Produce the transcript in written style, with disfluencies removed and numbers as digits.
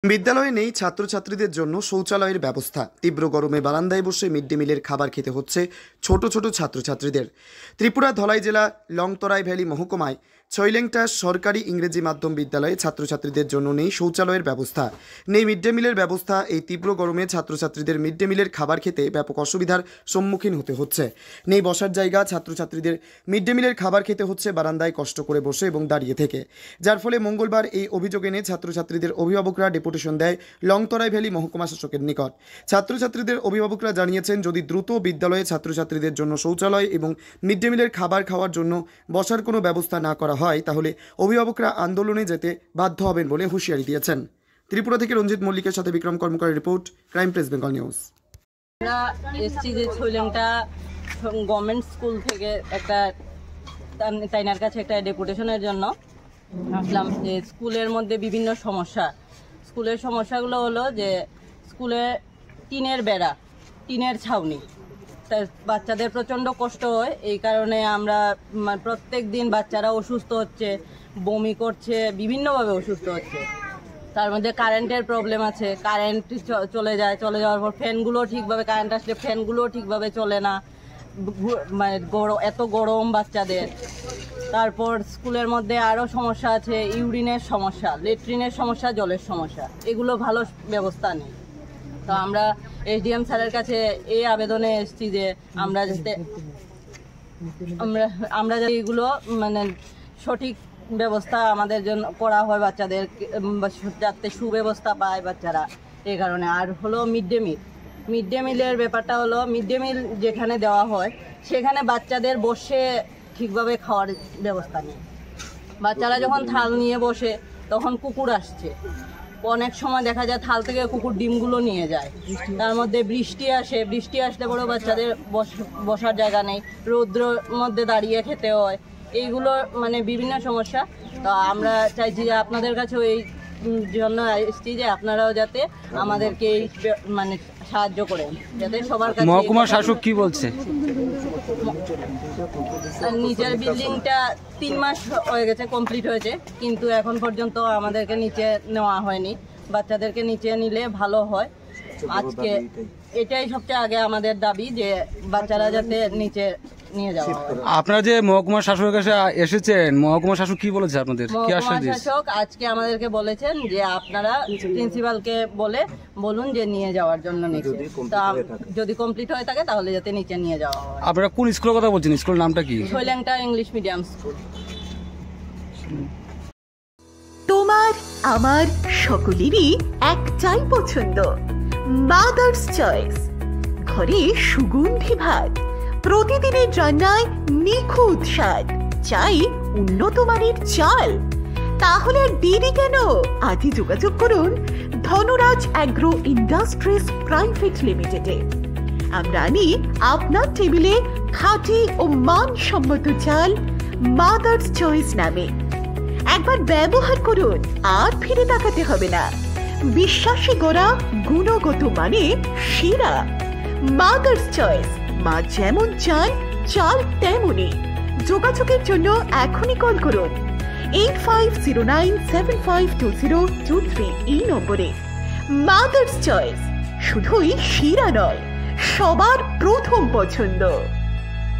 বিদ্যালয়ে নেই ছাত্রছাত্রীদের জন্য শৌচালয়ের ব্যবস্থা। তীব্র গরমে বারান্দায় বসে মিড ডে মিলের খাবার খেতে হচ্ছে ছোট ছোট ছাত্রছাত্রীদের। ত্রিপুরা ধলাই জেলা লংতরাই ভ্যালি মহকুমায় ছৈলেংটা সরকারি ইংরেজি মাধ্যম বিদ্যালয়ে ছাত্রছাত্রীদের জন্য নেই শৌচালয়ের ব্যবস্থা, নেই মিড ডে মিলের ব্যবস্থা। এই তীব্র গরমে ছাত্রছাত্রীদের মিড ডে মিলের খাবার খেতে ব্যাপক অসুবিধার সম্মুখীন হতে হচ্ছে। নেই বসার জায়গা, ছাত্রছাত্রীদের মিড ডে মিলের খাবার খেতে হচ্ছে বারান্দায় কষ্ট করে বসে এবং দাঁড়িয়ে থেকে। যার ফলে মঙ্গলবার এই অভিযোগ এনে ছাত্রছাত্রীদের অভিভাবকরা ডেপুটেশন দেয় লংতরাই ভ্যালি মহকুমা শাসকের নিকট। ছাত্রছাত্রীদের অভিভাবকরা জানিয়েছেন, যদি দ্রুত বিদ্যালয়ে ছাত্রছাত্রীদের জন্য শৌচালয় এবং মিড ডে মিলের খাবার খাওয়ার জন্য বসার কোনো ব্যবস্থা না করা হয় তাহলে অভিভাবকরা আন্দোলনে যেতে বাধ্য হবেন বলে হুঁশিয়ারি দিয়েছেন। ত্রিপুরা থেকে রঞ্জিত মল্লিকের সাথে বিক্রম কর্মকারের report, crime press Bengal news. আমরা এসছি যে ছৈলেংটা গভর্নমেন্ট স্কুল থেকে একটা তাইনার কাছে একটা ডেপুটেশনের জন্য আসলাম। যে স্কুলের মধ্যে বিভিন্ন সমস্যা, স্কুলের সমস্যাগুলো হলো যে স্কুলে টিনের বেড়া, টিনের ছাউনি, বাচ্চাদের প্রচণ্ড কষ্ট হয়। এই কারণে আমরা প্রত্যেক দিন বাচ্চারা অসুস্থ হচ্ছে, বমি করছে, বিভিন্নভাবে অসুস্থ হচ্ছে। তার মধ্যে কারেন্টের প্রবলেম আছে, কারেন্ট চলে যাওয়ার পর ফ্যানগুলো ঠিকভাবে, কারেন্ট আসলে ফ্যানগুলো ঠিকভাবে চলে না, মানে এত গরম বাচ্চাদের। তারপর স্কুলের মধ্যে আরও সমস্যা আছে, ইউরিনের সমস্যা, লেট্রিনের সমস্যা, জলের সমস্যা, এগুলো ভালো ব্যবস্থা নেই। তো আমরা এসডিএম স্যারের কাছে এই আবেদনে এসেছি যে আমরা যাতে এগুলো মানে সঠিক ব্যবস্থা আমাদের জন্য করা হয়, বাচ্চাদের যাতে সুব্যবস্থা পায় বাচ্চারা, এই কারণে। আর হলো মিড ডে মিলের ব্যাপারটা হলো, মিড ডে মিল যেখানে দেওয়া হয় সেখানে বাচ্চাদের বসে ঠিকভাবে খাওয়ার ব্যবস্থা নেই। বাচ্চারা যখন থাল নিয়ে বসে তখন কুকুর আসছে, অনেক সময় দেখা যায় থাল থেকে কুকুর ডিমগুলো নিয়ে যায়। তার মধ্যে বৃষ্টি আসলে বড় বাচ্চাদের বসার জায়গা নেই, রৌদ্রের মধ্যে দাঁড়িয়ে খেতে হয়, এইগুলো মানে বিভিন্ন সমস্যা। তো আমরা চাইছি যে আপনাদের কাছেও এই জন্য এসেছি যে আপনারাও যাতে আমাদেরকে এই মানে সাহায্য করেন, যাতে সবার কাছে। মহকুমা শাসক কি বলছে? নিচের বিল্ডিংটা 3 মাস হয়ে গেছে, কমপ্লিট হয়েছে, কিন্তু এখন পর্যন্ত আমাদেরকে নিচে নেওয়া হয়নি। বাচ্চাদেরকে নিচে নিলে ভালো হয়। আজকে এটাই সবচেয়ে আগে আমাদের দাবি যে বাচ্চারা যাতে নিচে নিয়ে যাওয়া হয়। আপনারা যে মহকুমা শাসকের কাছে এসেছেন, মহকুমা শাসক কি বলেছে আপনাদের? মহকুমা শাসক আজকে আমাদেরকে বলেছেন যে আপনারা প্রিন্সিপালকে বলুন যে নিয়ে যাওয়ার জন্য নিচে, যদি কমপ্লিট হয়ে থাকে তাহলে যাতে নিচে নিয়ে যাওয়া হয়। আপনারা কোন স্কুলের কথা বলছেন? স্কুলের নামটা কি? Chhailengta English medium school. তোমার আমার সকলেরই একটাই পছন্দ, মাদার্স চয়েস। ঘরে সুগন্ধি ভাত, প্রতিদিনের রান্নায় নিখুঁত স্বাদ, চাই উন্নত মানের চাল। তাহলে আর দেরি কেন? আজই যোগাযোগ করুন ধনরাজ অ্যাগ্রো ইন্ডাস্ট্রিজ প্রাইভেট লিমিটেডে। আমরা আনি আপনার টেবিলে খাঁটি ও মানসম্মত চাল মাদার্স চয়েস নামে। একবার ব্যবহার করুন, আর ফিরে তাকাতে হবে না। বিশ্বাসী গড়া, গুণগত মানে সেরা মাদার্স চয়েস। মা যেমন চান, চাল তেমনই। যোগাযোগের জন্য এখনই কল করুন 8509752023 এই নম্বরে। মাদার্স চয়েস শুধুই সেরা নয়, সবার প্রথম পছন্দ।